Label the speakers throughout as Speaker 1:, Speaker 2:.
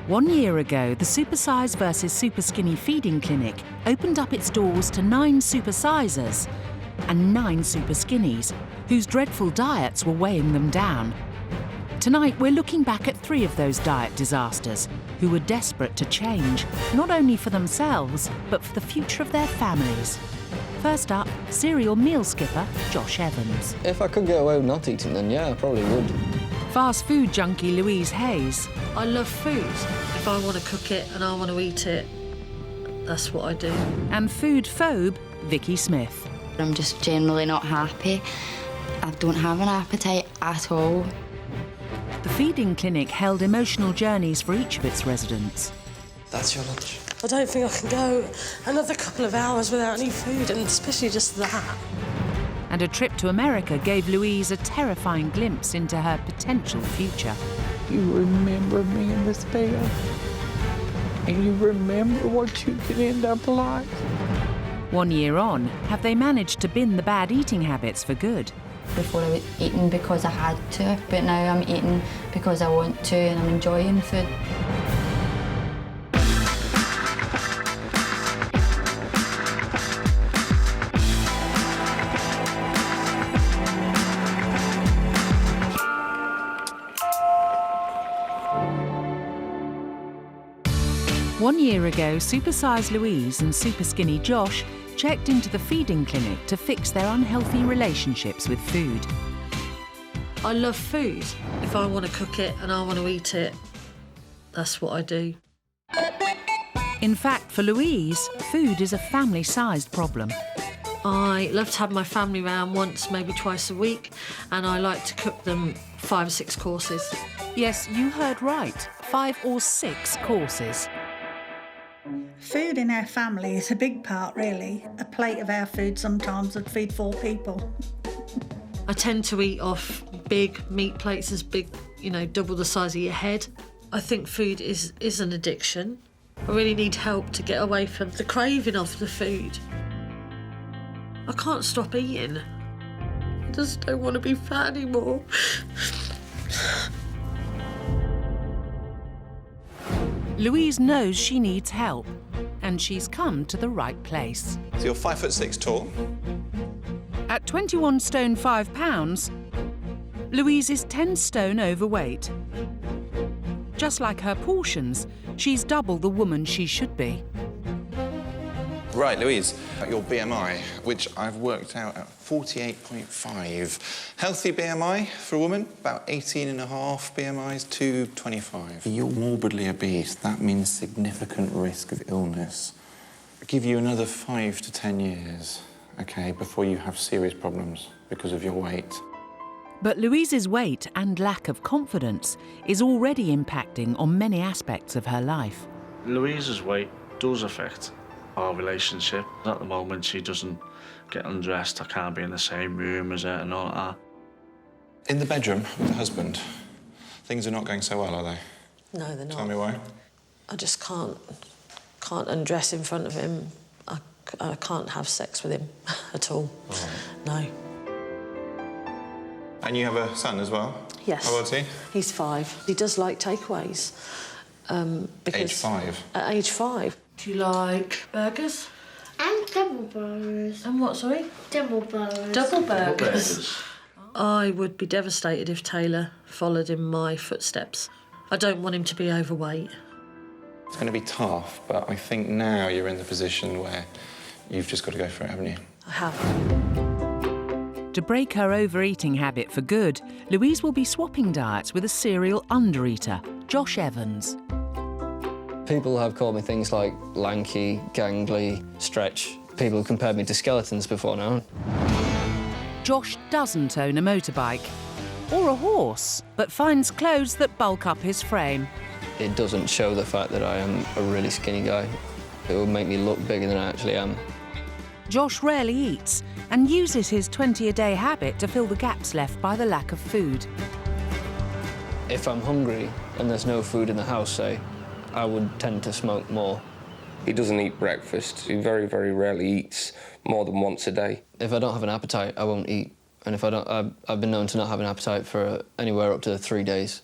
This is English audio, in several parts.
Speaker 1: 1 year ago, the Supersize versus Superskinny feeding clinic opened up its doors to 9 Supersizers and 9 Superskinnies, whose dreadful diets were weighing them down. Tonight, we're looking back at 3 of those diet disasters who were desperate to change, not only for themselves, but for the future of their families. First up, serial meal skipper Josh Evans.
Speaker 2: If I could get away with not eating, then yeah, I probably would.
Speaker 1: Fast food junkie Louise Hayes.
Speaker 3: I love food. If I want to cook it and I want to eat it, that's what I do.
Speaker 1: And food phobe Vicki Smith.
Speaker 4: I'm just generally not happy. I don't have an appetite at all.
Speaker 1: The feeding clinic held emotional journeys for each of its residents.
Speaker 2: That's your lunch.
Speaker 3: I don't think I can go another couple of hours without any food, and especially just that.
Speaker 1: And a trip to America gave Louise a terrifying glimpse into her potential future.
Speaker 5: You remember me in this bed, and you remember what you could end up like.
Speaker 1: 1 year on, have they managed to bin the bad eating habits for good?
Speaker 4: Before I was eating because I had to, but now I'm eating because I want to and I'm enjoying food.
Speaker 1: One year ago, Supersize Louise and Superskinny Josh checked into the feeding clinic to fix their unhealthy relationships with food.
Speaker 3: I love food. If I want to cook it and I want to eat it, that's what I do.
Speaker 1: In fact, for Louise, food is a family-sized problem.
Speaker 3: I love to have my family round once, maybe twice a week, and I like to cook them 5 or 6 courses.
Speaker 1: Yes, you heard right, 5 or 6 courses.
Speaker 6: Food in our family is a big part, really. A plate of our food sometimes would feed 4 people.
Speaker 3: I tend to eat off big meat plates, as big, double the size of your head. I think food is an addiction. I really need help to get away from the craving of the food. I can't stop eating. I just don't want to be fat anymore.
Speaker 1: Louise knows she needs help, and she's come to the right place.
Speaker 7: So you're 5'6" tall.
Speaker 1: At 21 stone 5 pounds, Louise is 10 stone overweight. Just like her portions, she's double the woman she should be.
Speaker 7: Right, Louise, your BMI, which I've worked out at 48.5. Healthy BMI for a woman, about 18.5 BMIs to 25. You're morbidly obese. That means significant risk of illness. I'll give you another 5 to 10 years, OK, before you have serious problems because of your weight.
Speaker 1: But Louise's weight and lack of confidence is already impacting on many aspects of her life.
Speaker 8: Louise's weight does affect our relationship. At the moment, she doesn't get undressed. I can't be in the same room as her and all that.
Speaker 7: In the bedroom with the husband, things are not going so well, are they?
Speaker 3: No, they're not.
Speaker 7: Tell me why.
Speaker 3: I just can't undress in front of him. I can't have sex with him at all.
Speaker 7: Oh.
Speaker 3: No.
Speaker 7: And you have a son as well?
Speaker 3: Yes.
Speaker 7: How old is he?
Speaker 3: He's 5. He does like takeaways. Because
Speaker 7: Age 5?
Speaker 3: At age 5. Do you like burgers?
Speaker 9: And double burgers.
Speaker 3: And what, sorry?
Speaker 9: Double burgers.
Speaker 3: Double burgers. I would be devastated if Taylor followed in my footsteps. I don't want him to be overweight.
Speaker 7: It's going to be tough, but I think now you're in the position where you've just got to go for it, haven't you?
Speaker 3: I have.
Speaker 1: To break her overeating habit for good, Louise will be swapping diets with a serial undereater, Josh Evans.
Speaker 2: People have called me things like lanky, gangly, stretch. People have compared me to skeletons before now.
Speaker 1: Josh doesn't own a motorbike or a horse, but finds clothes that bulk up his frame.
Speaker 2: It doesn't show the fact that I am a really skinny guy. It will make me look bigger than I actually am.
Speaker 1: Josh rarely eats and uses his 20-a-day habit to fill the gaps left by the lack of food.
Speaker 2: If I'm hungry and there's no food in the house, say, I would tend to smoke more.
Speaker 10: He doesn't eat breakfast. He very, very rarely eats more than once a day.
Speaker 2: If I don't have an appetite, I won't eat. And if I don't, I've been known to not have an appetite for anywhere up to 3 days.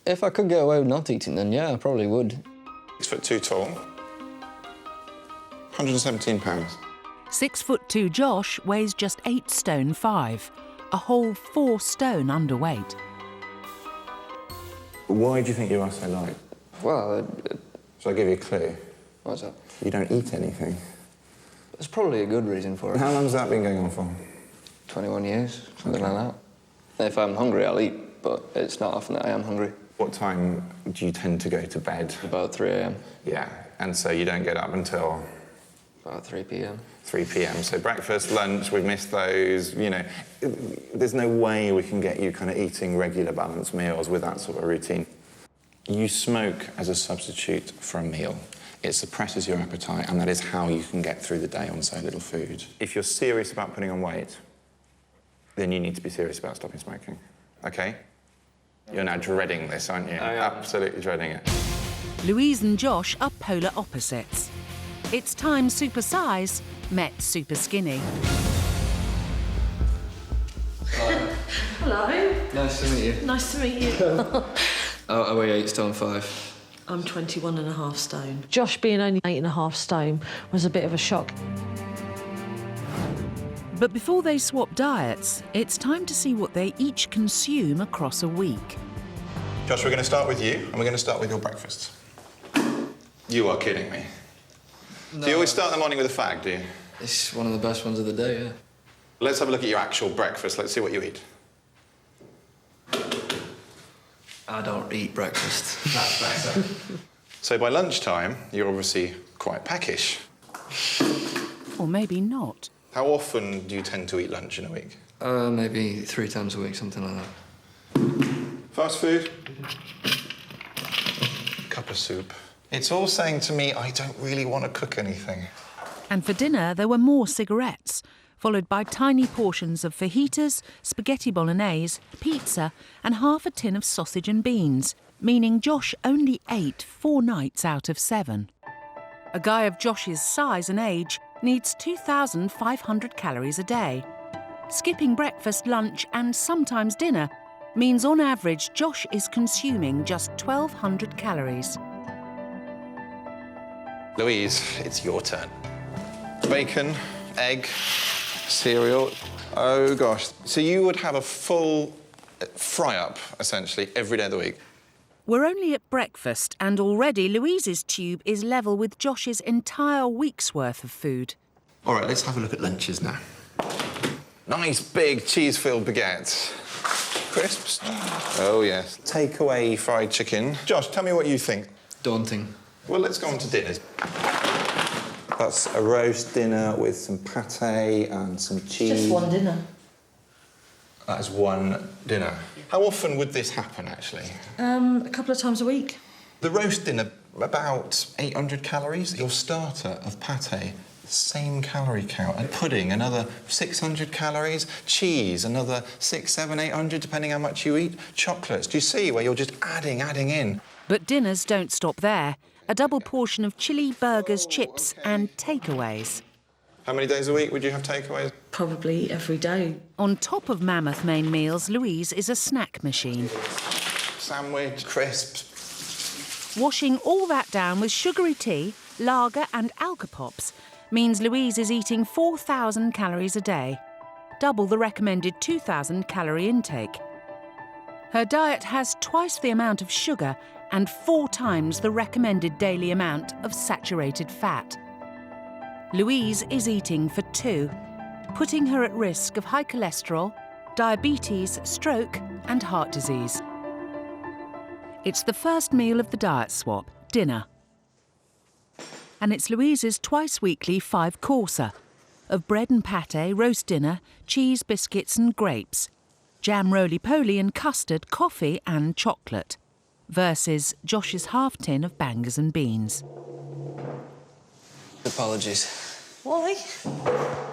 Speaker 2: If I could get away with not eating, then yeah, I probably would.
Speaker 7: 6'2" tall, 117 pounds.
Speaker 1: 6'2" Josh weighs just 8 stone 5, a whole 4 stone underweight.
Speaker 7: Why do you think you are so light?
Speaker 2: Well,
Speaker 7: Shall I give you a clue?
Speaker 2: what's that?
Speaker 7: You don't eat anything.
Speaker 2: There's probably a good reason for it.
Speaker 7: How long has that been going on for?
Speaker 2: 21 years, something like that. If I'm hungry, I'll eat, but it's not often that I am hungry.
Speaker 7: What time do you tend to go to bed?
Speaker 2: About 3 a.m.
Speaker 7: Yeah, and so you don't get up until?
Speaker 2: About 3 p.m.
Speaker 7: 3 p.m. So breakfast, lunch, we've missed those, you know. There's no way we can get you kind of eating regular balanced meals with that sort of routine. You smoke as a substitute for a meal. It suppresses your appetite, and that is how you can get through the day on so little food. If you're serious about putting on weight, then you need to be serious about stopping smoking, OK? You're now dreading this, aren't you? Absolutely dreading it.
Speaker 1: Louise and Josh are polar opposites. It's time Supersize met Superskinny.
Speaker 3: Hello.
Speaker 2: Nice to meet you.
Speaker 3: Nice to meet you.
Speaker 2: I weigh 8 stone 5.
Speaker 3: I'm 21.5 stone. Josh being only 8.5 stone was a bit of a shock.
Speaker 1: But before they swap diets, it's time to see what they each consume across a week.
Speaker 7: Josh, we're going to start with you, and we're going to start with your breakfast. You are kidding me.
Speaker 2: No.
Speaker 7: Do you always start the morning with a fag, do you?
Speaker 2: It's one of the best ones of the day, yeah.
Speaker 7: Let's have a look at your actual breakfast. Let's see what you eat.
Speaker 2: I don't eat breakfast.
Speaker 7: That's better. So by lunchtime, you're obviously quite peckish.
Speaker 1: Or maybe not.
Speaker 7: How often do you tend to eat lunch in a week?
Speaker 2: Maybe 3 times a week, something like that.
Speaker 7: Fast food. Cup of soup. It's all saying to me, I don't really want to cook anything.
Speaker 1: And for dinner, there were more cigarettes, followed by tiny portions of fajitas, spaghetti bolognese, pizza, and half a tin of sausage and beans, meaning Josh only ate 4 nights out of 7. A guy of Josh's size and age needs 2,500 calories a day. Skipping breakfast, lunch, and sometimes dinner means on average Josh is consuming just 1,200 calories.
Speaker 7: Louise, it's your turn. Bacon, egg, cereal. Oh, gosh. So you would have a full fry-up, essentially, every day of the week?
Speaker 1: We're only at breakfast, and already Louise's tube is level with Josh's entire week's worth of food.
Speaker 7: All right, let's have a look at lunches now. Nice big cheese-filled baguettes. Crisps. Oh, yes. Takeaway fried chicken. Josh, tell me what you think.
Speaker 2: Daunting.
Speaker 7: Well, let's go on to dinners. That's a roast dinner with some pâté and some cheese.
Speaker 3: Just one dinner.
Speaker 7: That is one dinner. How often would this happen, actually?
Speaker 3: A couple of times a week.
Speaker 7: The roast dinner, about 800 calories. Your starter of pâté, same calorie count. And pudding, another 600 calories. Cheese, another 600, 700, 800, depending how much you eat. Chocolates, do you see where you're just adding in?
Speaker 1: But dinners don't stop there. A double portion of chili, burgers, chips and takeaways.
Speaker 7: How many days a week would you have takeaways?
Speaker 3: Probably every day.
Speaker 1: On top of mammoth main meals, Louise is a snack machine.
Speaker 7: Sandwich, crisps.
Speaker 1: Washing all that down with sugary tea, lager and Alka-Pops means Louise is eating 4,000 calories a day, double the recommended 2,000 calorie intake. Her diet has twice the amount of sugar and 4 times the recommended daily amount of saturated fat. Louise is eating for 2, putting her at risk of high cholesterol, diabetes, stroke and heart disease. It's the first meal of the diet swap, dinner. And it's Louise's twice-weekly 5-courser of bread and pâté, roast dinner, cheese, biscuits and grapes, jam roly-poly and custard, coffee and chocolate, versus Josh's half-tin of bangers and beans.
Speaker 2: Apologies.
Speaker 3: Why?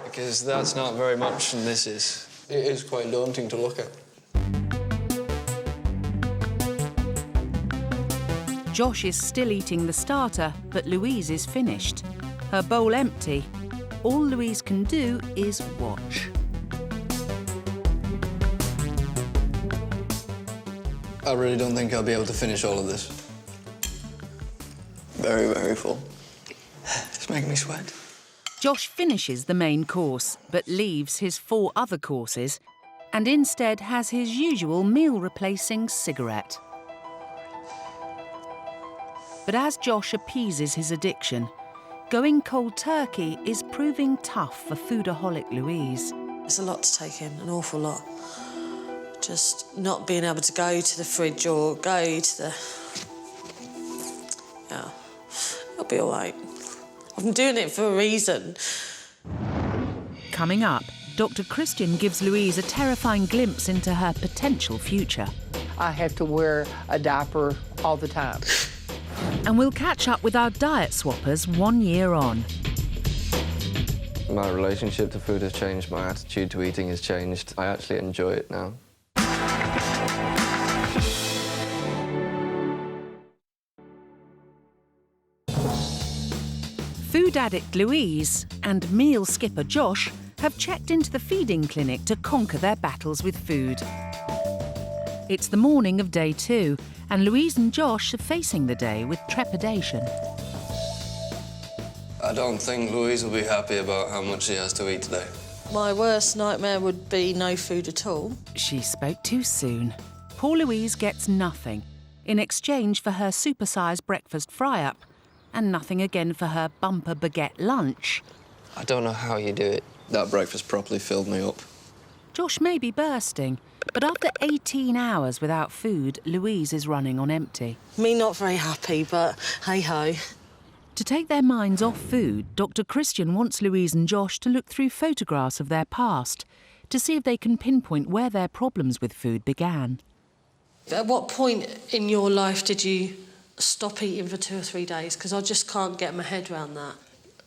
Speaker 2: Because that's not very much and this is. It is quite daunting to look at.
Speaker 1: Josh is still eating the starter, but Louise is finished. Her bowl empty. All Louise can do is watch.
Speaker 2: I really don't think I'll be able to finish all of this. Very, very full. It's making me sweat.
Speaker 1: Josh finishes the main course, but leaves his 4 other courses and instead has his usual meal-replacing cigarette. But as Josh appeases his addiction, going cold turkey is proving tough for foodaholic Louise.
Speaker 3: It's a lot to take in, an awful lot. Just not being able to go to the fridge or go to the... Yeah, it'll be all right. I'm doing it for a reason.
Speaker 1: Coming up, Dr. Christian gives Louise a terrifying glimpse into her potential future.
Speaker 5: I have to wear a diaper all the time.
Speaker 1: And we'll catch up with our diet swappers 1 year on.
Speaker 2: My relationship to food has changed, my attitude to eating has changed. I actually enjoy it now.
Speaker 1: Food addict Louise and meal skipper Josh have checked into the feeding clinic to conquer their battles with food. It's the morning of day 2, and Louise and Josh are facing the day with trepidation.
Speaker 2: I don't think Louise will be happy about how much she has to eat today.
Speaker 3: My worst nightmare would be no food at all.
Speaker 1: She spoke too soon. Poor Louise gets nothing in exchange for her supersize breakfast fry-up, and nothing again for her bumper baguette lunch.
Speaker 2: I don't know how you do it. That breakfast properly filled me up.
Speaker 1: Josh may be bursting, but after 18 hours without food, Louise is running on empty.
Speaker 3: Me not very happy, but hey-ho.
Speaker 1: To take their minds off food, Dr. Christian wants Louise and Josh to look through photographs of their past to see if they can pinpoint where their problems with food began.
Speaker 3: At what point in your life did you stop eating for 2 or 3 days? Because I just can't get my head around that.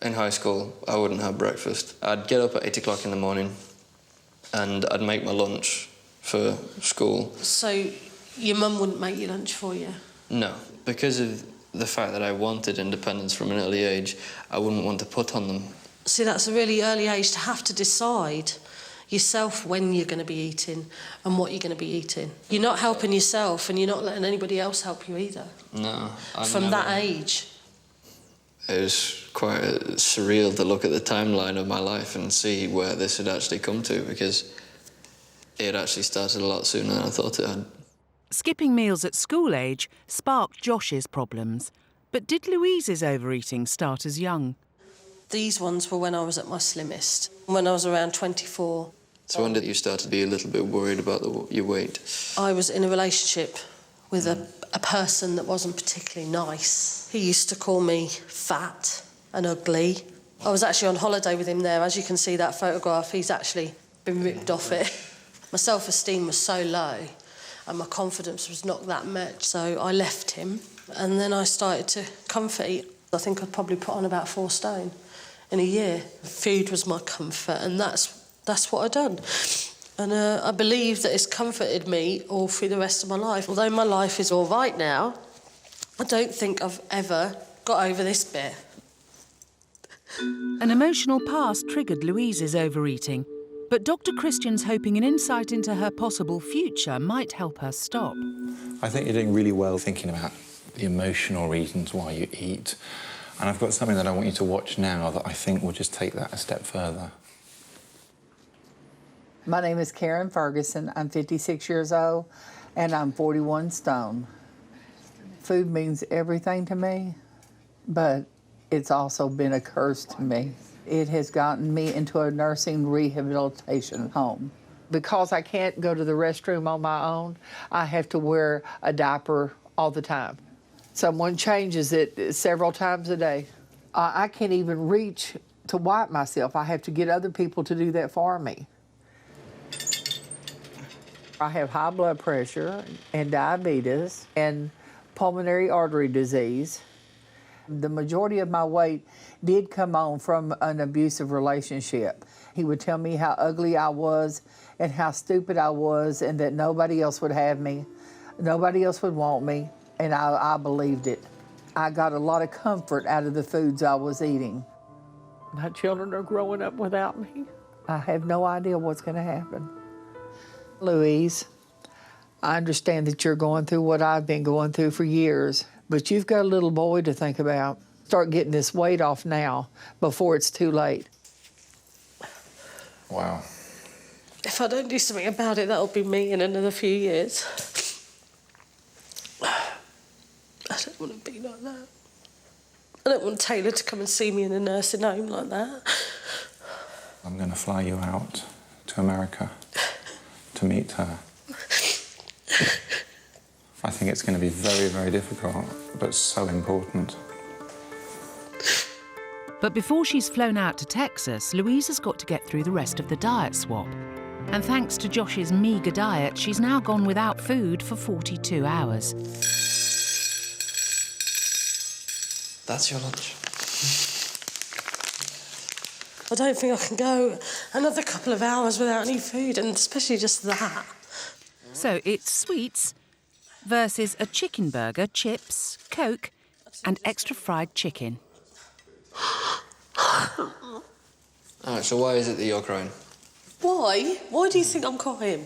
Speaker 2: In high school, I wouldn't have breakfast. I'd get up at 8 o'clock in the morning and I'd make my lunch for school.
Speaker 3: So your mum wouldn't make your lunch for you?
Speaker 2: No, because of the fact that I wanted independence from an early age, I wouldn't want to put on them.
Speaker 3: See, that's a really early age to have to decide yourself when you're going to be eating and what you're going to be eating. You're not helping yourself and you're not letting anybody else help you either.
Speaker 2: No.
Speaker 3: From that age.
Speaker 2: It was quite surreal to look at the timeline of my life and see where this had actually come to, because it actually started a lot sooner than I thought it had.
Speaker 1: Skipping meals at school age sparked Josh's problems. But did Louise's overeating start as young?
Speaker 3: These ones were when I was at my slimmest, when I was around 24.
Speaker 2: So when did you start to be a little bit worried about your weight?
Speaker 3: I was in a relationship with a person that wasn't particularly nice. He used to call me fat and ugly. I was actually on holiday with him there. As you can see that photograph, he's actually been ripped off it. My self-esteem was so low and my confidence was not that much, so I left him. And then I started to comfort eat. I think I'd probably put on about 4 stone in a year. Food was my comfort, and that's what I'd done. And I believe that it's comforted me all through the rest of my life. Although my life is all right now, I don't think I've ever got over this bit.
Speaker 1: An emotional past triggered Louise's overeating, but Dr. Christian's hoping an insight into her possible future might help her stop.
Speaker 7: I think you're doing really well thinking about the emotional reasons why you eat. And I've got something that I want you to watch now that I think will just take that a step further.
Speaker 5: My name is Karen Ferguson. I'm 56 years old, and I'm 41 stone. Food means everything to me, but it's also been a curse to me. It has gotten me into a nursing rehabilitation home. Because I can't go to the restroom on my own, I have to wear a diaper all the time. Someone changes it several times a day. I can't even reach to wipe myself. I have to get other people to do that for me. I have high blood pressure and diabetes and pulmonary artery disease. The majority of my weight did come on from an abusive relationship. He would tell me how ugly I was and how stupid I was and that nobody else would have me, nobody else would want me, and I believed it. I got a lot of comfort out of the foods I was eating. My children are growing up without me. I have no idea what's going to happen. Louise, I understand that you're going through what I've been going through for years, but you've got a little boy to think about. Start getting this weight off now before it's too late.
Speaker 7: Wow.
Speaker 3: If I don't do something about it, that'll be me in another few years. I don't want to be like that. I don't want Taylor to come and see me in a nursing home like that.
Speaker 7: I'm going to fly you out to America to meet her. I think it's going to be very, very difficult, but so important.
Speaker 1: But before she's flown out to Texas, Louise has got to get through the rest of the diet swap. And thanks to Josh's meagre diet, she's now gone without food for 42 hours.
Speaker 2: That's your lunch.
Speaker 3: I don't think I can go another couple of hours without any food, and especially just that.
Speaker 1: So it's sweets versus a chicken burger, chips, Coke, and extra fried chicken.
Speaker 2: Alright, so why is it that you're crying?
Speaker 3: Why? Why do you think I'm crying?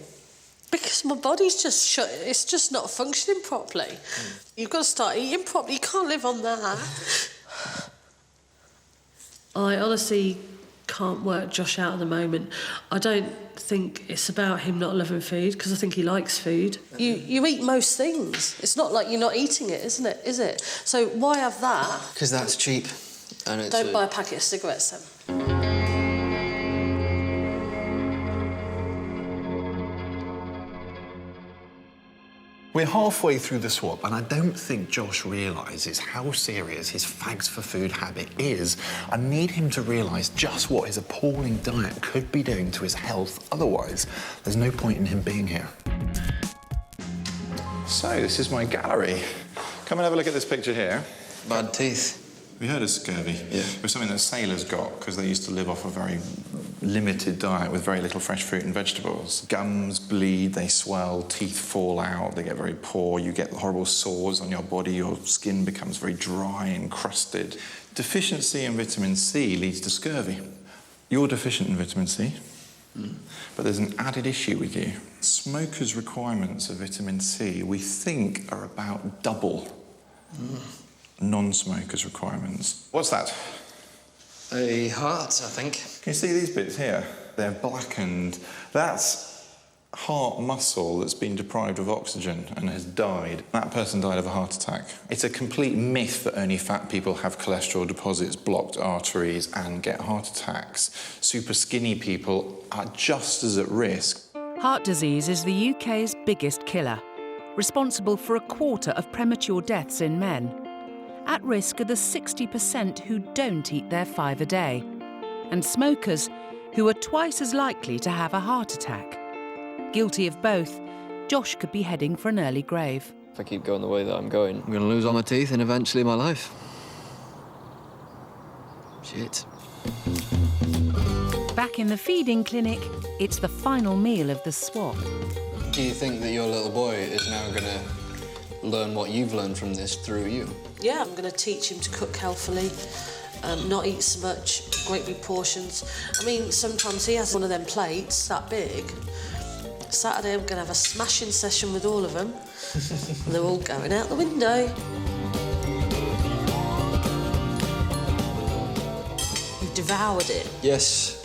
Speaker 3: Because my body's just shut. It's just not functioning properly. You've got to start eating properly. You can't live on that. I honestly can't work Josh out at the moment. I don't think it's about him not loving food, because I think he likes food. You eat most things. It's not like you're not eating it, isn't it? Is it? So why have that?
Speaker 2: Because that's cheap. And it's
Speaker 3: Don't buy a packet of cigarettes then.
Speaker 7: We're halfway through the swap, and I don't think Josh realises how serious his fags for food habit is. I need him to realise just what his appalling diet could be doing to his health. Otherwise, there's no point in him being here. So, this is my gallery. Come and have a look at this picture here.
Speaker 2: bad teeth.
Speaker 7: Have you heard of scurvy?
Speaker 2: Yeah.
Speaker 7: It was something that sailors got because they used to live off a very limited diet with very little fresh fruit and vegetables. Gums bleed, they swell, teeth fall out, they get very poor, you get horrible sores on your body, your skin becomes very dry and crusted. Deficiency in vitamin C leads to scurvy. You're deficient in vitamin C, but there's an added issue with you. Smokers' requirements of vitamin C, we think, are about double non-smokers' requirements. What's that?
Speaker 2: A heart, I think.
Speaker 7: Can you see these bits here? They're blackened. That's heart muscle that's been deprived of oxygen and has died. That person died of a heart attack. It's a complete myth that only fat people have cholesterol deposits, blocked arteries and get heart attacks. Super skinny people are just as at risk.
Speaker 1: Heart disease is the UK's biggest killer, responsible for a quarter of premature deaths in men. At risk are the 60% who don't eat their 5 a day, and smokers who are twice as likely to have a heart attack. Guilty of both, Josh could be heading for an early grave.
Speaker 2: If I keep going the way that I'm going, I'm going to lose all my teeth and eventually my life. Shit.
Speaker 1: Back in the feeding clinic, it's the final meal of the swap.
Speaker 2: Do you think that your little boy is now going to learn what you've learned from this through you?
Speaker 3: Yeah, I'm going to teach him to cook healthily, not eat so much, great big portions. I mean, sometimes he has one of them plates that big. Saturday I'm going to have a smashing session with all of them. And they're all going out the window. You've devoured it.
Speaker 2: Yes.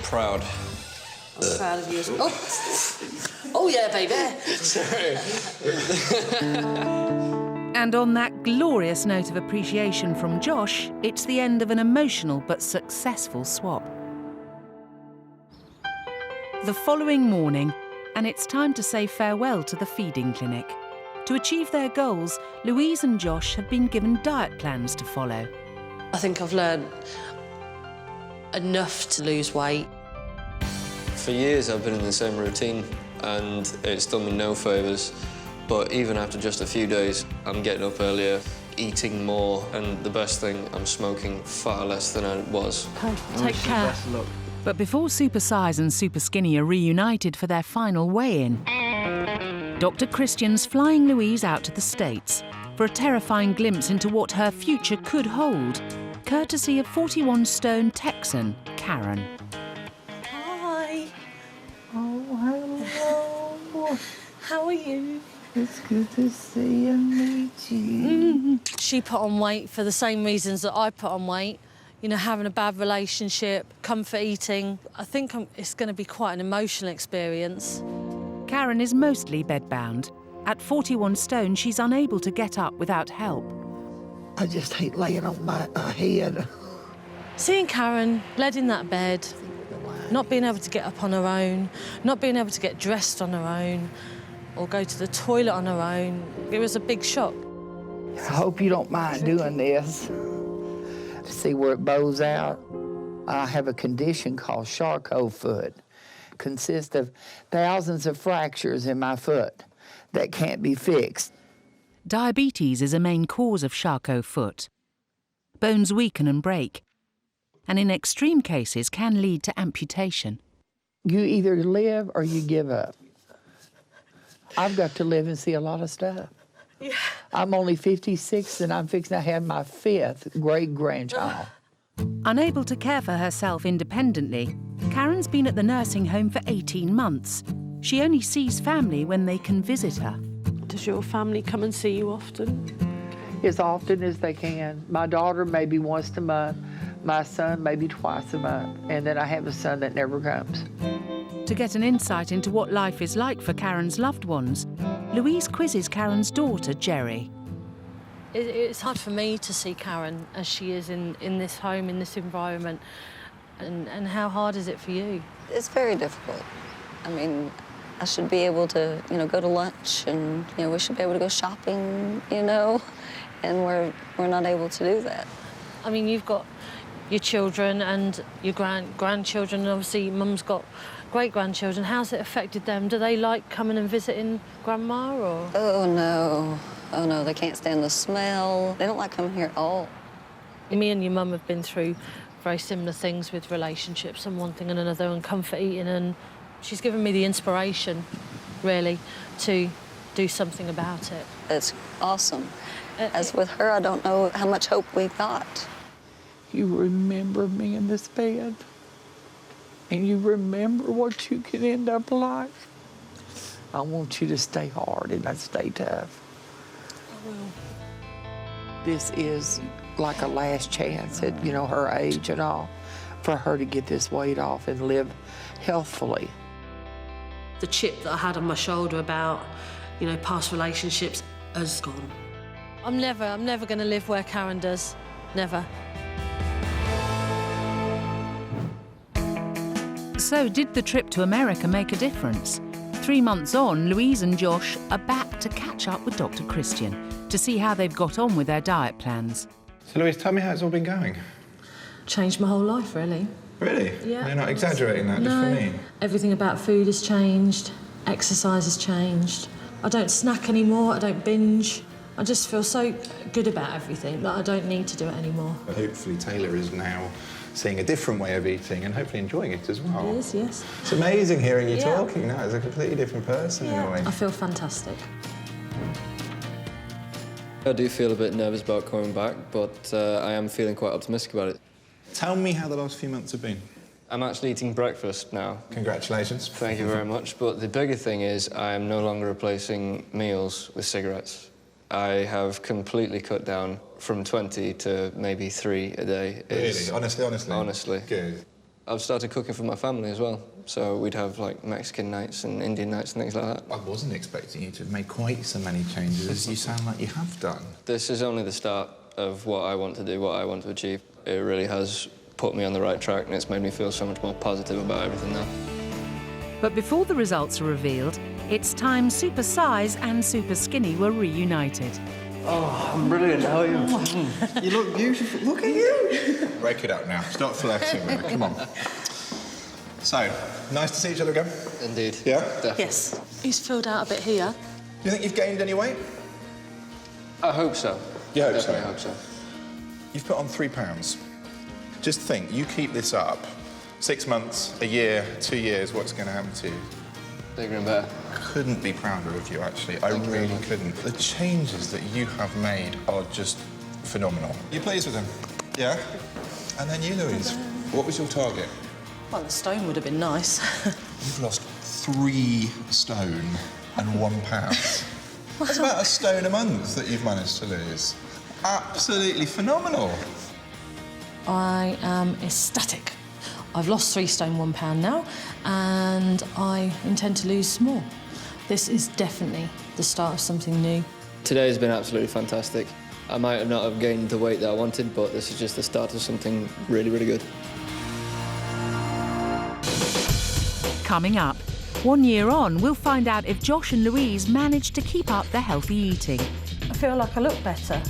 Speaker 2: Proud.
Speaker 3: I'm proud of you. Oh yeah, baby.
Speaker 2: Sorry.
Speaker 1: And on that glorious note of appreciation from Josh, it's the end of an emotional but successful swap. The following morning, and it's time to say farewell to the feeding clinic. To achieve their goals, Louise and Josh have been given diet plans to follow.
Speaker 3: I think I've learned enough to lose weight.
Speaker 2: For years I've been in the same routine and it's done me no favours. But even after just a few days, I'm getting up earlier, eating more, and the best thing, I'm smoking far less than I was.
Speaker 3: Okay, take care.
Speaker 1: But before Supersize and Superskinny are reunited for their final weigh-in, Dr. Christian's flying Louise out to the States for a terrifying glimpse into what her future could hold, courtesy of 41-stone Texan Karen.
Speaker 3: Hi.
Speaker 5: Oh, hello.
Speaker 3: How are you?
Speaker 5: It's good to see and meet you.
Speaker 3: She put on weight for the same reasons that I put on weight. You know, having a bad relationship, comfort eating. I think it's going to be quite an emotional experience.
Speaker 1: Karen is mostly bedbound. At 41 stone, she's unable to get up without help.
Speaker 5: I just hate laying on my head.
Speaker 3: Seeing Karen led in that bed, not being able to get up on her own, not being able to get dressed on her own, or go to the toilet on her own, it was a big shock.
Speaker 5: I hope you don't mind doing this. See where it bows out? I have a condition called Charcot foot. Consists of thousands of fractures in my foot that can't be fixed.
Speaker 1: Diabetes is a main cause of Charcot foot. Bones weaken and break, and in extreme cases can lead to amputation.
Speaker 5: You either live or you give up. I've got to live and see a lot of stuff.
Speaker 3: Yeah.
Speaker 5: I'm only 56 and I'm fixing to have my 5th great-grandchild.
Speaker 1: Unable to care for herself independently, Karen's been at the nursing home for 18 months. She only sees family when they can visit her.
Speaker 3: Does your family come and see you often?
Speaker 5: As often as they can. My daughter maybe once a month, my son maybe twice a month, and then I have a son that never comes.
Speaker 1: To get an insight into what life is like for Karen's loved ones, Louise quizzes Karen's daughter, Jerry.
Speaker 3: It's hard for me to see Karen as she is in this home, in this environment. And how hard is it for you?
Speaker 11: It's very difficult. I mean, I should be able to, go to lunch and, we should be able to go shopping, and we're not able to do that.
Speaker 3: I mean, you've got your children and your grandchildren, and obviously Mum's got great-grandchildren. How's it affected them? Do they like coming and visiting Grandma, or...?
Speaker 11: Oh, no, they can't stand the smell. They don't like coming here at all.
Speaker 3: Me and your mum have been through very similar things with relationships and one thing and another and comfort eating, and she's given me the inspiration, really, to do something about it.
Speaker 11: It's awesome. As with her, I don't know how much hope we've got.
Speaker 5: You remember me in this bed, and you remember what you can end up like. I want you to stay hard and stay tough.
Speaker 3: I will.
Speaker 5: This is like a last chance at, her age and all, for her to get this weight off and live healthfully.
Speaker 3: The chip that I had on my shoulder about, past relationships has gone. I'm never going to live where Karen does. Never.
Speaker 1: So did the trip to America make a difference? 3 months on, Louise and Josh are back to catch up with Dr. Christian to see how they've got on with their diet plans.
Speaker 7: So, Louise, tell me how it's all been going.
Speaker 3: Changed my whole life, really.
Speaker 7: Really?
Speaker 3: Yeah.
Speaker 7: You're not exaggerating that, just for me?
Speaker 3: Everything about food has changed. Exercise has changed. I don't snack anymore. I don't binge. I just feel so good about everything that I don't need to do it anymore.
Speaker 7: Hopefully Taylor is now seeing a different way of eating and hopefully enjoying it as well.
Speaker 3: It is, yes.
Speaker 7: It's amazing hearing you talking now as a completely different person in a way.
Speaker 3: I feel fantastic.
Speaker 2: I do feel a bit nervous about coming back, but I am feeling quite optimistic about it.
Speaker 7: Tell me how the last few months have been.
Speaker 2: I'm actually eating breakfast now.
Speaker 7: Congratulations.
Speaker 2: Thank you very much. But the bigger thing is I am no longer replacing meals with cigarettes. I have completely cut down from 20 to maybe 3 a day.
Speaker 7: Really? Honestly?
Speaker 2: Honestly.
Speaker 7: Good.
Speaker 2: I've started cooking for my family as well. So we'd have, like, Mexican nights and Indian nights and things like that.
Speaker 7: I wasn't expecting you to have made quite so many changes as you sound like you have done.
Speaker 2: This is only the start of what I want to do, what I want to achieve. It really has put me on the right track, and it's made me feel so much more positive about everything now.
Speaker 1: But before the results are revealed, it's time Supersize and Superskinny were reunited.
Speaker 2: Oh, I'm brilliant. How are you?
Speaker 7: You look beautiful. Look at you. Break it up now. Stop flirting with me. Come on. So, nice to see each other again.
Speaker 2: Indeed.
Speaker 7: Yeah?
Speaker 2: Definitely.
Speaker 3: Yes. He's filled out a bit here.
Speaker 7: Do you think you've gained any weight?
Speaker 2: I hope so.
Speaker 7: You hope
Speaker 2: Definitely
Speaker 7: so?
Speaker 2: hope so.
Speaker 7: You've put on 3 pounds. Just think, you keep this up, 6 months, a year, 2 years, what's going to happen to you?
Speaker 2: Bigger and better.
Speaker 7: Couldn't be prouder of you, actually. I really couldn't. The changes that you have made are just phenomenal. You pleased with them? Yeah? And then you, Louise, what was your target?
Speaker 3: Well, the stone would have been nice.
Speaker 7: You've lost 3 stone £101. That's about a stone a month that you've managed to lose. Absolutely phenomenal.
Speaker 3: I am ecstatic. I've lost 3 stone 1 pound now, and I intend to lose more. This is definitely the start of something new.
Speaker 2: Today has been absolutely fantastic. I might not have gained the weight that I wanted, but this is just the start of something really, really good.
Speaker 1: Coming up, 1 year on, we'll find out if Josh and Louise managed to keep up their healthy eating.
Speaker 3: I feel like I look better.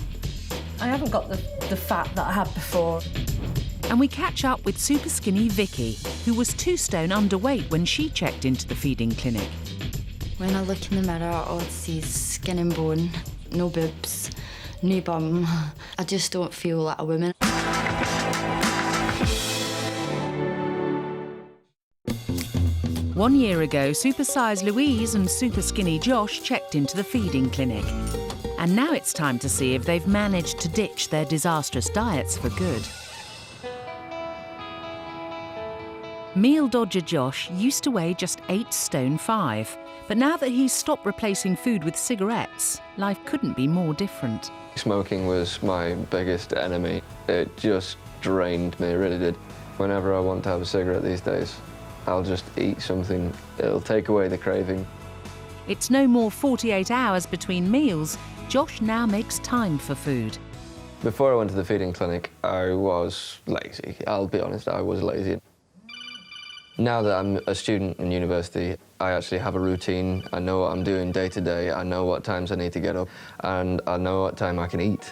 Speaker 3: I haven't got the fat that I had before.
Speaker 1: And we catch up with super skinny Vicki, who was 2 stone underweight when she checked into the feeding clinic.
Speaker 4: When I look in the mirror, all I see is skin and bone, no boobs, no bum. I just don't feel like a woman.
Speaker 1: One year ago, Supersize Louise and super skinny Josh checked into the feeding clinic. And now it's time to see if they've managed to ditch their disastrous diets for good. Meal dodger Josh used to weigh just 8 stone 5, but now that he's stopped replacing food with cigarettes, life couldn't be more different.
Speaker 2: Smoking was my biggest enemy. It just drained me, it really did. Whenever I want to have a cigarette these days, I'll just eat something. It'll take away the craving.
Speaker 1: It's no more 48 hours between meals. Josh now makes time for food.
Speaker 2: Before I went to the feeding clinic, I was lazy. I'll be honest, I was lazy. Now that I'm a student in university, I actually have a routine. I know what I'm doing day to day. I know what times I need to get up, and I know what time I can eat.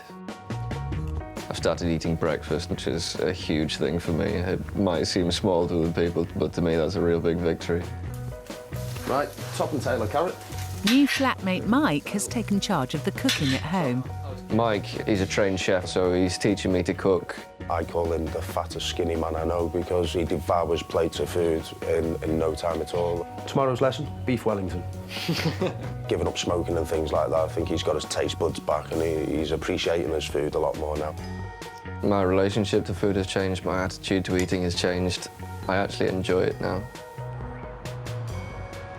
Speaker 2: I've started eating breakfast, which is a huge thing for me. It might seem small to other people, but to me that's a real big victory.
Speaker 12: Right, top and tail of carrot.
Speaker 1: New flatmate Mike has taken charge of the cooking at home.
Speaker 2: Mike, he's a trained chef, so he's teaching me to cook.
Speaker 12: I call him the fattest skinny man I know because he devours plates of food in no time at all. Tomorrow's lesson, beef Wellington. Giving up smoking and things like that, I think he's got his taste buds back and he's appreciating his food a lot more now.
Speaker 2: My relationship to food has changed, my attitude to eating has changed. I actually enjoy it now.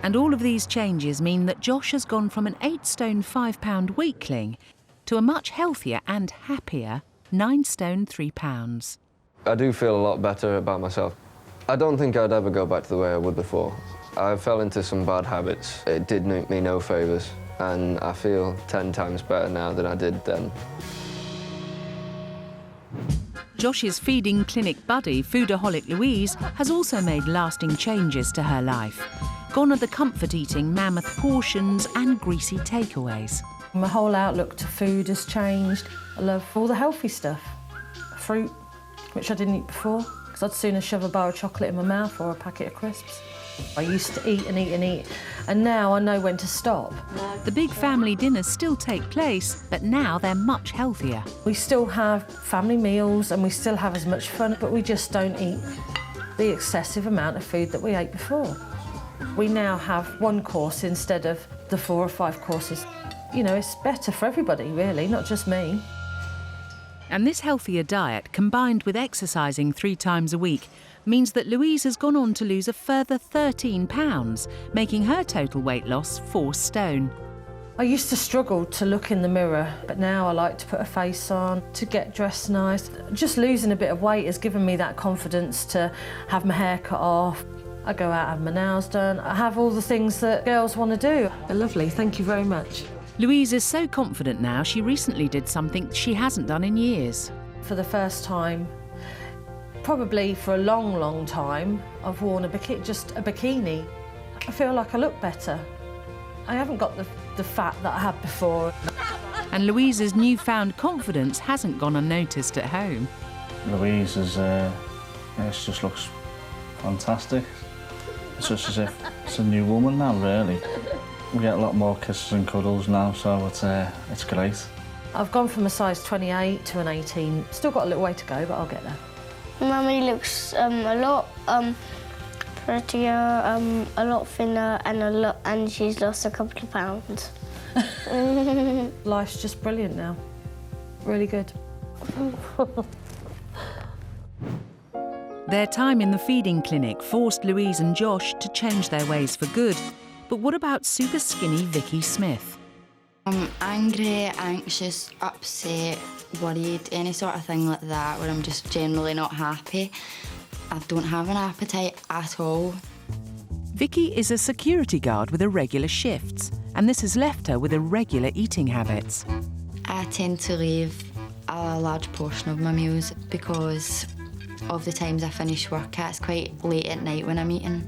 Speaker 1: And all of these changes mean that Josh has gone from an 8 stone 5 pound weakling to a much healthier and happier 9 stone 3 pounds.
Speaker 2: I do feel a lot better about myself. I don't think I'd ever go back to the way I would before. I fell into some bad habits. It did me no favours, and I feel 10 times better now than I did then.
Speaker 1: Josh's feeding clinic buddy, foodaholic Louise, has also made lasting changes to her life. Gone are the comfort-eating mammoth portions and greasy takeaways.
Speaker 3: My whole outlook to food has changed. I love all the healthy stuff. Fruit, which I didn't eat before, because I'd sooner shove a bar of chocolate in my mouth or a packet of crisps. I used to eat and eat and eat, and now I know when to stop.
Speaker 1: The big family dinners still take place, but now they're much healthier.
Speaker 3: We still have family meals and we still have as much fun, but we just don't eat the excessive amount of food that we ate before. We now have 1 course instead of the 4 or 5 courses. You know, it's better for everybody, really, not just me.
Speaker 1: And this healthier diet, combined with exercising 3 times a week, means that Louise has gone on to lose a further 13 pounds, making her total weight loss 4 stone.
Speaker 3: I used to struggle to look in the mirror, but now I like to put a face on, to get dressed nice. Just losing a bit of weight has given me that confidence to have my hair cut off. I go out, have my nails done. I have all the things that girls want to do. They're lovely, thank you very much.
Speaker 1: Louise is so confident now, she recently did something she hasn't done in years.
Speaker 3: For the first time, probably for a long, long time, I've worn just a bikini. I feel like I look better. I haven't got the fat that I had before.
Speaker 1: And Louise's newfound confidence hasn't gone unnoticed at home.
Speaker 8: Louise is, she just looks fantastic. It's just as if it's a new woman now, really. We get a lot more kisses and cuddles now, so it's great.
Speaker 3: I've gone from a size 28 to an 18. Still got a little way to go, but I'll get there.
Speaker 9: Mummy looks a lot prettier, a lot thinner, and she's lost a couple of pounds.
Speaker 3: Life's just brilliant now. Really good.
Speaker 1: Their time in the feeding clinic forced Louise and Josh to change their ways for good. But what about super skinny Vicki Smith?
Speaker 4: I'm angry, anxious, upset, worried, any sort of thing like that where I'm just generally not happy. I don't have an appetite at all.
Speaker 1: Vicki is a security guard with irregular shifts, and this has left her with irregular eating habits.
Speaker 4: I tend to leave a large portion of my meals because of the times I finish work at. It's quite late at night when I'm eating.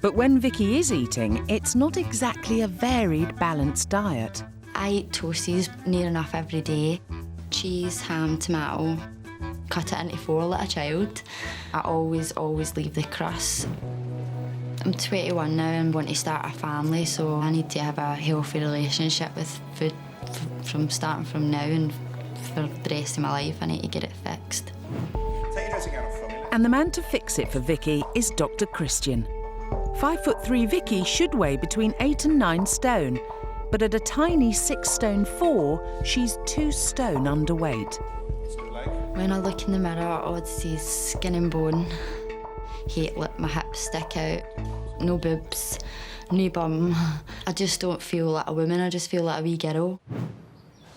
Speaker 1: But when Vicki is eating, it's not exactly a varied, balanced diet.
Speaker 4: I eat toasties near enough every day. Cheese, ham, tomato. Cut it into 4 like a child. I always leave the crust. I'm 21 now and want to start a family, so I need to have a healthy relationship with food starting from now and for the rest of my life. I need to get it fixed.
Speaker 1: And the man to fix it for Vicki is Dr. Christian. 5'3" Vicki should weigh between 8 and 9 stone, but at a tiny 6 stone 4, she's 2 stone underweight.
Speaker 4: When I look in the mirror, all I see is skin and bone. Hate let my hips stick out, no boobs, no bum. I just don't feel like a woman, I just feel like a wee girl.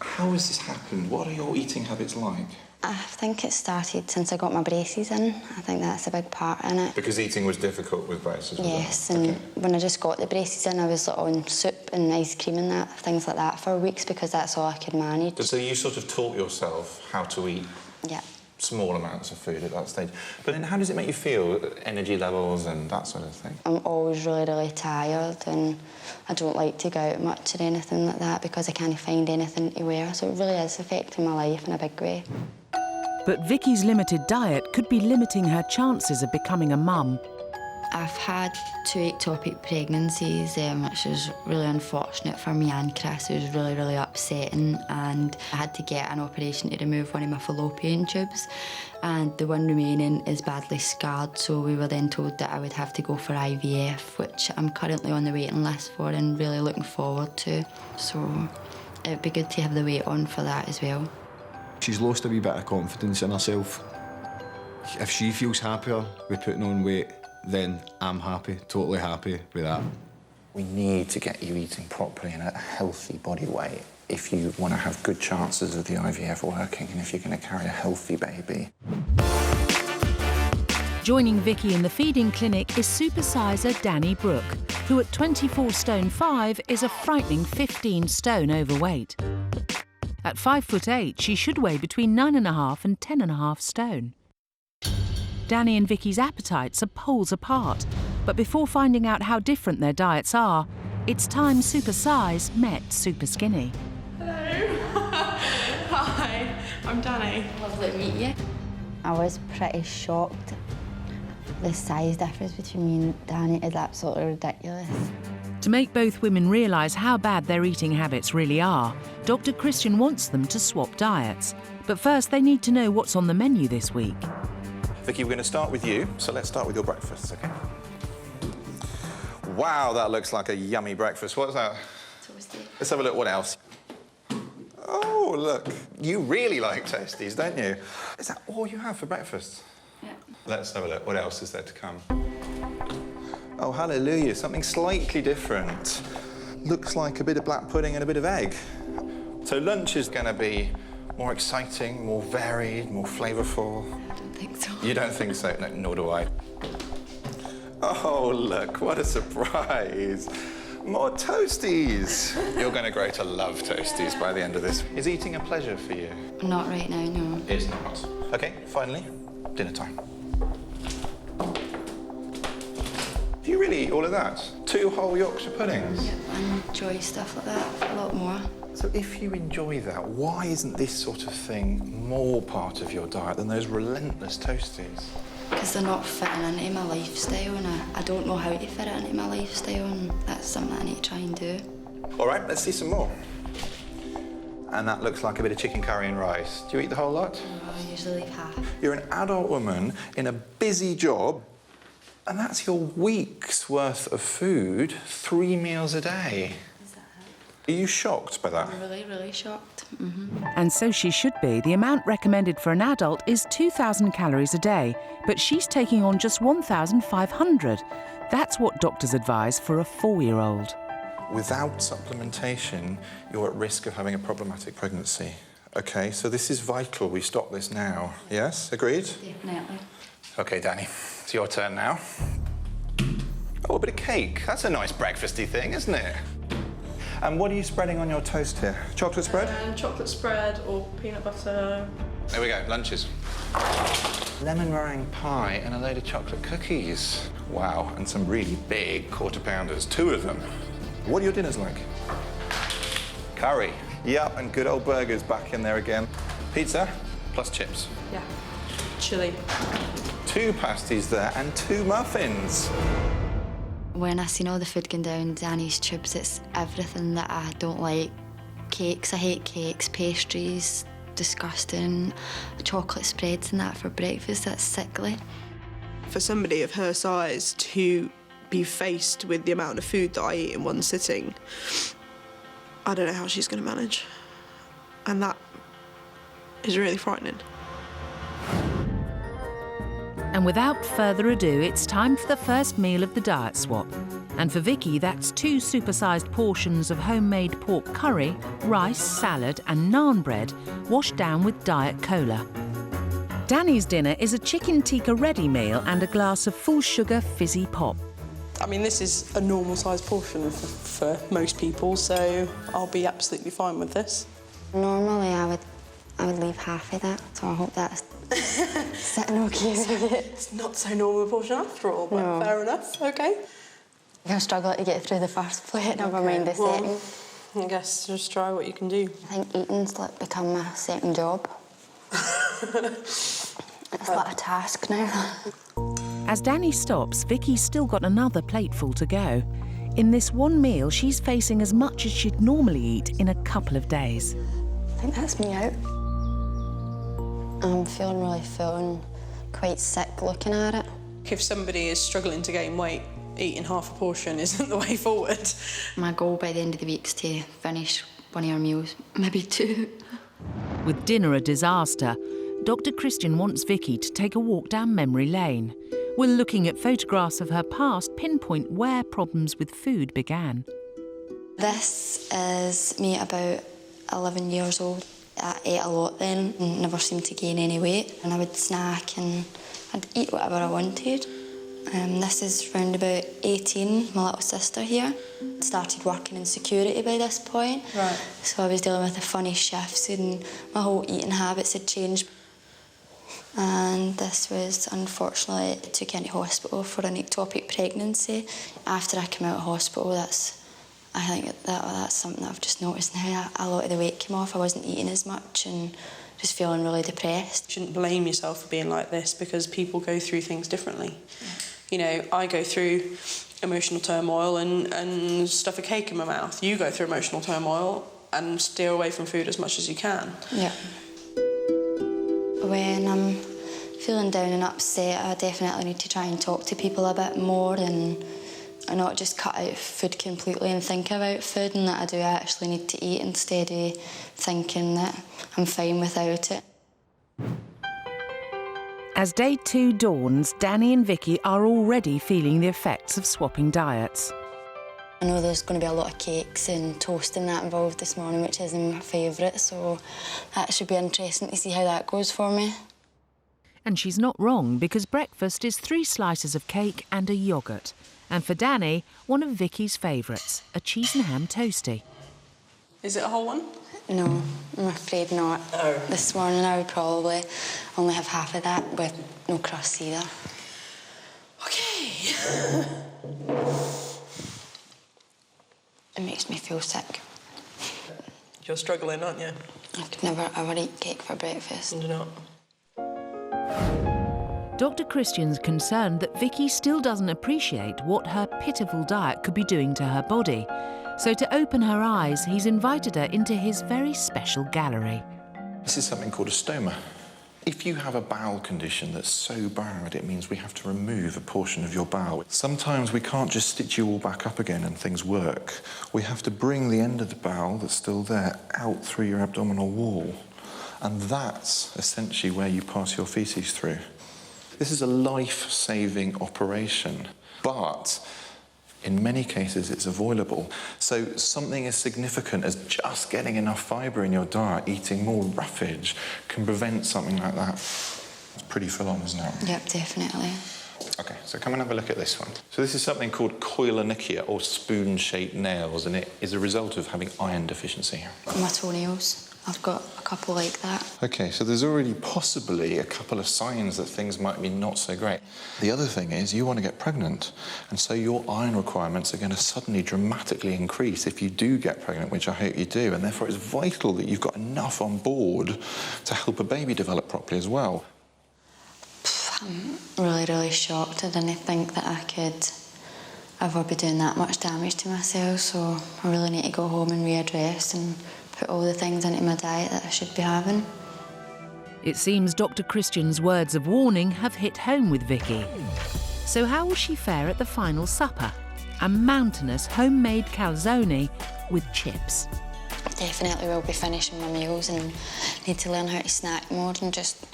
Speaker 7: How has this happened? What are your eating habits like?
Speaker 4: I think it started since I got my braces in. I think that's a big part in it.
Speaker 7: Because eating was difficult with braces?
Speaker 4: Yes, and when I just got the braces in, I was on soup and ice cream and that, things like that for weeks because that's all I could manage.
Speaker 7: So you sort of taught yourself how to eat?
Speaker 4: Yeah.
Speaker 7: Small amounts of food at that stage. But then how does it make you feel, energy levels and that sort of thing?
Speaker 4: I'm always really tired and I don't like to go out much or anything like that because I can't find anything to wear, so it really is affecting my life in a big way.
Speaker 1: But Vicki's limited diet could be limiting her chances of becoming a mum.
Speaker 4: I've had 2 ectopic pregnancies, which was really unfortunate for me and Chris. It was really upsetting, and I had to get an operation to remove one of my fallopian tubes, and the one remaining is badly scarred, so we were then told that I would have to go for IVF, which I'm currently on the waiting list for and really looking forward to. So it'd be good to have the weight on for that as well.
Speaker 13: She's lost a wee bit of confidence in herself. If she feels happier with putting on weight, then I'm happy, totally happy with that.
Speaker 7: We need to get you eating properly and at a healthy body weight if you want to have good chances of the IVF working and if you're going to carry a healthy baby.
Speaker 1: Joining Vicki in the feeding clinic is supersizer Danny Brooke, who at 24 stone 5 is a frightening 15 stone overweight. At 5'8", she should weigh between 9.5 and 10.5 stone. Danny and Vicki's appetites are poles apart, but before finding out how different their diets are, it's time Supersize met Superskinny.
Speaker 14: Hello. Hi, I'm Danny.
Speaker 4: Lovely to meet you. I was pretty shocked. The size difference between me and Danny is absolutely ridiculous.
Speaker 1: To make both women realise how bad their eating habits really are, Dr. Christian wants them to swap diets. But first, they need to know what's on the menu this week.
Speaker 7: Vicki, we're going to start with you, so let's start with your breakfast, OK? Wow, that looks like a yummy breakfast. What's that?
Speaker 4: Toasty.
Speaker 7: Let's have a look. What else? Oh, look. You really like toasties, don't you? Is that all you have for breakfast?
Speaker 4: Yeah.
Speaker 7: Let's have a look. What else is there to come? Oh, hallelujah. Something slightly different. Looks like a bit of black pudding and a bit of egg. So lunch is going to be more exciting, more varied, more flavourful.
Speaker 4: I don't think so.
Speaker 7: You don't think so? No, nor do I. Oh, look, what a surprise. More toasties. You're going to grow to love toasties by the end of this. Is eating a pleasure for you?
Speaker 4: Not right now, no.
Speaker 7: It's not. OK, finally, dinner time. Do you really eat all of that? 2 whole Yorkshire puddings?
Speaker 4: Yeah, I enjoy stuff like that a lot more.
Speaker 7: So if you enjoy that, why isn't this sort of thing more part of your diet than those relentless toasties?
Speaker 4: Because they're not fitting into my lifestyle and I don't know how to fit it into my lifestyle, and that's something I need to try and do.
Speaker 7: All right, let's see some more. And that looks like a bit of chicken curry and rice. Do you eat the whole lot?
Speaker 4: No, I usually leave half.
Speaker 7: You're an adult woman in a busy job, and that's your week's worth of food, 3 meals a day. Are you shocked by that?
Speaker 4: I'm really shocked.
Speaker 1: And so she should be. The amount recommended for an adult is 2,000 calories a day, but she's taking on just 1,500. That's what doctors advise for a 4-year-old.
Speaker 7: Without supplementation, you're at risk of having a problematic pregnancy. OK, so this is vital. We stop this now. Yes? Agreed?
Speaker 4: Definitely.
Speaker 7: OK, Danny, it's your turn now. Oh, a bit of cake. That's a nice breakfasty thing, isn't it? And what are you spreading on your toast here? Chocolate spread?
Speaker 14: Chocolate spread or peanut butter.
Speaker 7: There we go, lunches. Lemon meringue pie and a load of chocolate cookies. Wow, and some really big quarter pounders, 2 of them. What are your dinners like? Curry. Yep, and good old burgers back in there again. Pizza plus chips.
Speaker 14: Yeah. Chili.
Speaker 7: 2 pasties there and 2 muffins.
Speaker 4: When I seen all the food going down Danny's tubes, it's everything that I don't like. Cakes, I hate cakes, pastries, disgusting. Chocolate spreads and that for breakfast, that's sickly.
Speaker 15: For somebody of her size to be faced with the amount of food that I eat in one sitting, I don't know how she's going to manage. And that is really frightening.
Speaker 1: And without further ado, it's time for the first meal of the diet swap. And for Vicki, that's 2 supersized portions of homemade pork curry, rice, salad and naan bread washed down with Diet Cola. Danny's dinner is a chicken tikka ready meal and a glass of full sugar fizzy pop.
Speaker 14: I mean, this is a normal sized portion for most people, so I'll be absolutely fine with this.
Speaker 4: Normally I would leave half of that, so I hope that's sitting okay with it.
Speaker 14: It's not so normal a portion after all, but no. Fair enough, OK.
Speaker 4: I'm going to struggle to get through the first plate, never mind the second.
Speaker 14: I guess just try what you can do.
Speaker 4: I think eating's like become my second job. It's like a task now.
Speaker 1: As Danny stops, Vicki's still got another plateful to go. In this one meal, she's facing as much as she'd normally eat in a couple of days.
Speaker 4: I think that's me out. I'm feeling really full and quite sick looking at it.
Speaker 14: If somebody is struggling to gain weight, eating half a portion isn't the way forward.
Speaker 4: My goal by the end of the week is to finish one of our meals, maybe 2.
Speaker 1: With dinner a disaster, Dr. Christian wants Vicki to take a walk down memory lane. We're looking at photographs of her past pinpoint where problems with food began.
Speaker 4: This is me at about 11 years old. I ate a lot then and never seemed to gain any weight. And I would snack and I'd eat whatever I wanted. This is round about 18, my little sister here. Started working in security by this point.
Speaker 14: Right.
Speaker 4: So I was dealing with the funny shifts and my whole eating habits had changed. And this was, unfortunately, I took into hospital for an ectopic pregnancy. After I came out of hospital, I think that's something that I've just noticed now. A lot of the weight came off, I wasn't eating as much and just feeling really depressed.
Speaker 14: You shouldn't blame yourself for being like this because people go through things differently. Yeah. You know, I go through emotional turmoil and stuff a cake in my mouth. You go through emotional turmoil and steer away from food as much as you can.
Speaker 4: Yeah. When I'm feeling down and upset, I definitely need to try and talk to people a bit more and not just cut out food completely and think about food, and that I do actually need to eat instead of thinking that I'm fine without it.
Speaker 1: As day 2 dawns, Danny and Vicki are already feeling the effects of swapping diets.
Speaker 4: I know there's going to be a lot of cakes and toast and that involved this morning, which isn't my favourite, so that should be interesting to see how that goes for me.
Speaker 1: And she's not wrong, because breakfast is 3 slices of cake and a yoghurt. And for Danny, one of Vicki's favourites, a cheese and ham toastie.
Speaker 14: Is it a whole one?
Speaker 4: No, I'm afraid not.
Speaker 14: No.
Speaker 4: This morning I would probably only have half of that with no crust either.
Speaker 14: OK.
Speaker 4: It makes me feel sick.
Speaker 14: You're struggling, aren't you?
Speaker 4: I could never ever eat cake for breakfast.
Speaker 14: Do not.
Speaker 1: Dr. Christian's concerned that Vicki still doesn't appreciate what her pitiful diet could be doing to her body. So to open her eyes, he's invited her into his very special gallery.
Speaker 7: This is something called a stoma. If you have a bowel condition that's so bad, it means we have to remove a portion of your bowel. Sometimes we can't just stitch you all back up again and things work. We have to bring the end of the bowel that's still there out through your abdominal wall. And that's essentially where you pass your faeces through. This is a life-saving operation, but In many cases, it's avoidable. So something as significant as just getting enough fibre in your diet, eating more roughage, can prevent something like that. It's pretty full on, isn't it?
Speaker 4: Yep, definitely.
Speaker 7: OK, so come and have a look at this one. So this is something called koilonychia, or spoon-shaped nails, and it is a result of having iron deficiency.
Speaker 4: My toenails. I've got a couple like that.
Speaker 7: OK, so there's already possibly a couple of signs that things might be not so great. The other thing is you want to get pregnant, and so your iron requirements are going to suddenly dramatically increase if you do get pregnant, which I hope you do, and therefore it's vital that you've got enough on board to help a baby develop properly as well.
Speaker 4: I'm really, really shocked. I didn't think that I could ever be doing that much damage to myself, so I really need to go home and readdress and put all the things into my diet that I should be having.
Speaker 1: It seems Dr. Christian's words of warning have hit home with Vicki. So how will she fare at the final supper? A mountainous homemade calzone with chips.
Speaker 4: Definitely will be finishing my meals and need to learn how to snack more and just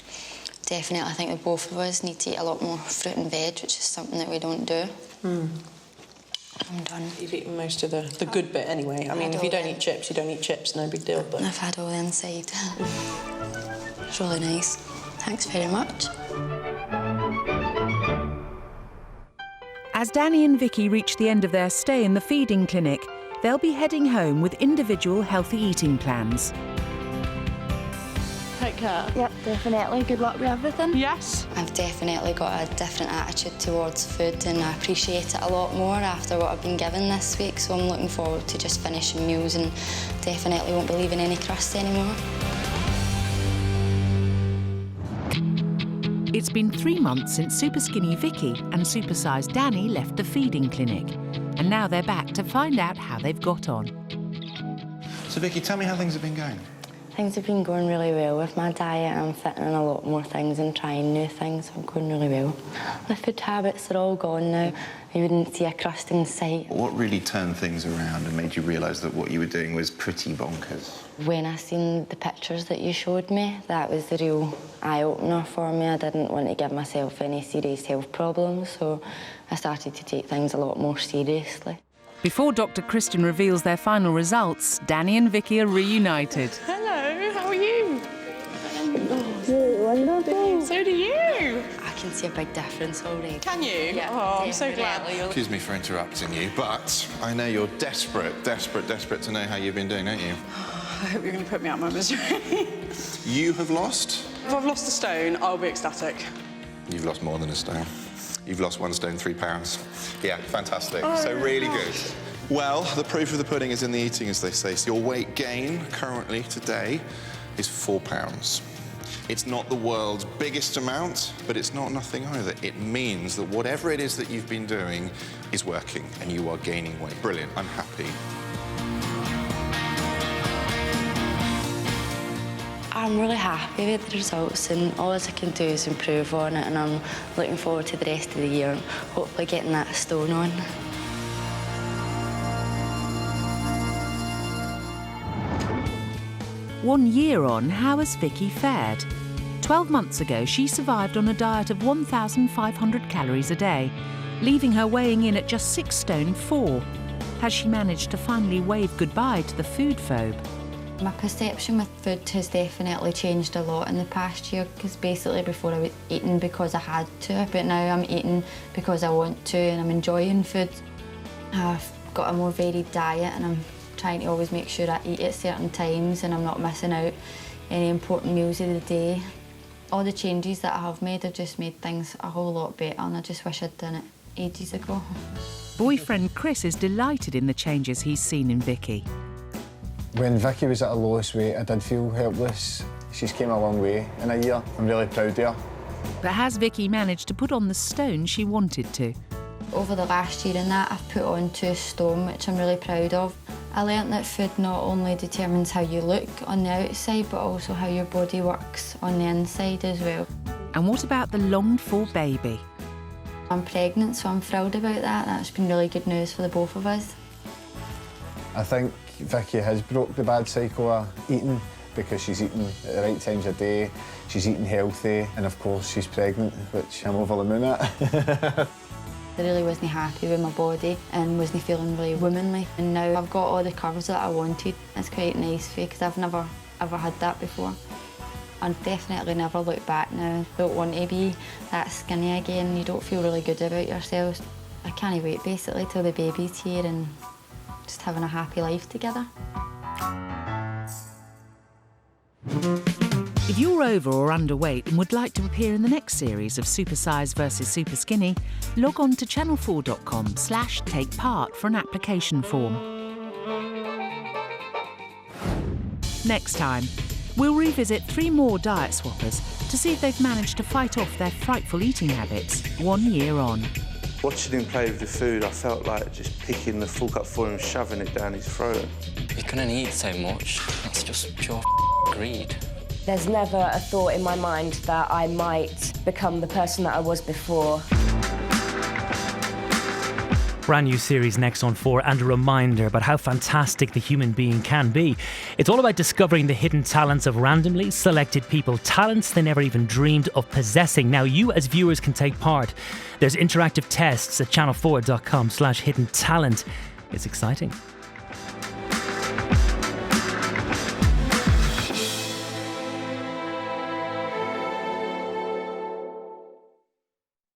Speaker 4: definitely I think that both of us need to eat a lot more fruit and veg, which is something that we don't do. I'm done.
Speaker 14: You've eaten most of the good bit anyway. I mean, if you don't eat chips, you don't eat chips, no big deal. But
Speaker 4: I've had all the inside. It's really nice. Thanks very much.
Speaker 1: As Danny and Vicki reach the end of their stay in the feeding clinic, they'll be heading home with individual healthy eating plans.
Speaker 16: Take care. Yep, definitely. Good luck with everything. Yes.
Speaker 4: I've definitely got a different attitude towards food and I appreciate it a lot more after what I've been given this week, so I'm looking forward to just finishing meals and definitely won't be leaving any crust anymore.
Speaker 1: It's been 3 months since Superskinny Vicki and Supersize Danny left the feeding clinic, and now they're back to find out how they've got on.
Speaker 7: So Vicki, tell me how things have been going.
Speaker 4: Things have been going really well with my diet. I'm fitting in a lot more things and trying new things, so I'm going really well. The food habits are all gone now. You wouldn't see a crust in sight.
Speaker 7: What really turned things around and made you realise that what you were doing was pretty bonkers?
Speaker 4: When I seen the pictures that you showed me, that was the real eye-opener for me. I didn't want to give myself any serious health problems, so I started to take things a lot more seriously.
Speaker 1: Before Dr. Christian reveals their final results, Danny and Vicki are reunited.
Speaker 16: Hello, how are you? Wonderful. So do you.
Speaker 4: I can see a big difference already.
Speaker 16: Can you?
Speaker 4: Yeah,
Speaker 16: oh, I'm so glad.
Speaker 7: Excuse me for interrupting you, but I know you're desperate to know how you've been doing, don't you?
Speaker 16: I hope you're going to put me out of my misery.
Speaker 7: You have lost?
Speaker 16: If I've lost a stone, I'll be ecstatic.
Speaker 7: You've lost more than a stone. You've lost 1 stone, 3 pounds. Yeah, fantastic.
Speaker 16: Oh,
Speaker 7: so really good. Well, the proof of the pudding is in the eating, as they say. So your weight gain currently today is 4 pounds. It's not the world's biggest amount, but it's not nothing either. It means that whatever it is that you've been doing is working and you are gaining weight. Brilliant, I'm happy.
Speaker 4: I'm really happy with the results and all I can do is improve on it, and I'm looking forward to the rest of the year and hopefully getting that stone on.
Speaker 1: One year on, how has Vicki fared? 12 months ago, she survived on a diet of 1,500 calories a day, leaving her weighing in at just 6 stone 4. Has she managed to finally wave goodbye to the food phobe?
Speaker 4: My perception with food has definitely changed a lot in the past year, because basically before I was eating because I had to, but now I'm eating because I want to and I'm enjoying food. I've got a more varied diet and I'm trying to always make sure I eat at certain times and I'm not missing out any important meals of the day. All the changes that I have made have just made things a whole lot better, and I just wish I'd done it ages ago.
Speaker 1: Boyfriend Chris is delighted in the changes he's seen in Vicki.
Speaker 17: When Vicki was at her lowest weight, I did feel helpless. She's came a long way in a year. I'm really proud of her.
Speaker 1: But has Vicki managed to put on the stone she wanted to?
Speaker 4: Over the last year and that, I've put on 2 stone, which I'm really proud of. I learnt that food not only determines how you look on the outside, but also how your body works on the inside as well.
Speaker 1: And what about the longed-for baby?
Speaker 4: I'm pregnant, so I'm thrilled about that. That's been really good news for the both of us.
Speaker 17: I think Vicki has broke the bad cycle of eating, because she's eating at the right times of day, she's eating healthy, and of course she's pregnant, which I'm over the moon at.
Speaker 4: I really wasn't happy with my body and wasn't feeling really womanly. And now I've got all the curves that I wanted. It's quite nice for me because I've never ever had that before. I'd definitely never look back now. Don't want to be that skinny again. You don't feel really good about yourself. I can't wait basically till the baby's here and just having a happy life together.
Speaker 1: If you're over or underweight and would like to appear in the next series of Supersize versus Superskinny, log on to channel4.com/take-part for an application form. Next time, we'll revisit 3 more diet swappers to see if they've managed to fight off their frightful eating habits 1 year on.
Speaker 18: Watching him play with the food, I felt like just picking the fork up for him and shoving it down his throat.
Speaker 19: You couldn't eat so much. That's just pure greed.
Speaker 20: There's never a thought in my mind that I might become the person that I was before.
Speaker 21: Brand new series next on 4, and a reminder about how fantastic the human being can be. It's all about discovering the hidden talents of randomly selected people, talents they never even dreamed of possessing. Now you as viewers can take part. There's interactive tests at channel4.com/hidden talent. It's exciting.